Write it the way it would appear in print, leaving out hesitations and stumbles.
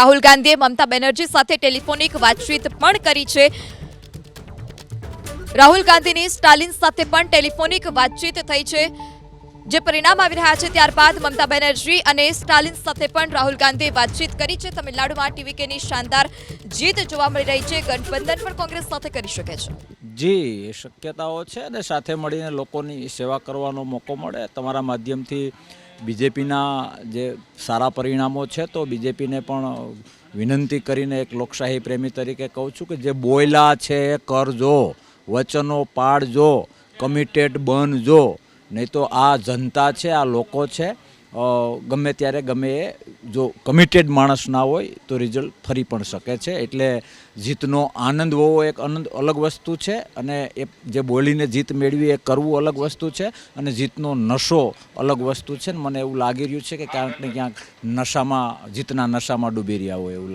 રાહુલ ગાંધીએ મમતા બેનર્જી સાથે ટેલિફોનિક વાતચીત પણ કરી છે। રાહુલ ગાંધીની સ્ટાલિન સાથે પણ ટેલિફોનિક વાતચીત થઈ છે। જે પરિણામ આવી રહ્યા છે ત્યારબાદ મમતા બેનર્જી અને સ્ટાલિન સાથે પણ રાહુલ ગાંધીએ વાતચીત કરી છે। તમિલનાડુમાં ટીવીકેની શાનદાર જીત જોવા મળી રહી છે। ગઠબંધન પણ કોંગ્રેસ સાથે કરી શકે છે। જી શક્યતાઓ છે અને સાથે મળીને લોકોની સેવા કરવાનો મોકો મળે તમારા માધ્યમથી બીજેપીના જે સારા પરિણામો છે તો બીજેપીને પણ વિનંતી કરીને એક લોકશાહી પ્રેમી તરીકે કહું છું કે જે બોયલા છે એ કરજો, વચનો પાળજો, કમિટેડ બનજો, નહીં તો આ જનતા છે, આ લોકો છે, ગમે ત્યારે ગમે એ જો કમિટેડ માણસ ના હોય તો રિઝલ્ટ ફરી પણ શકે છે। એટલે જીતનો આનંદ હોવો એક આનંદ અલગ વસ્તુ છે અને એ જે બોલીને જીત મેળવી એ કરવું અલગ વસ્તુ છે અને જીતનો નશો અલગ વસ્તુ છે। મને એવું લાગી રહ્યું છે કે ક્યાંક ને ક્યાંક નશામાં જીતના નશામાં ડૂબી રહ્યા હોય એવું લાગે।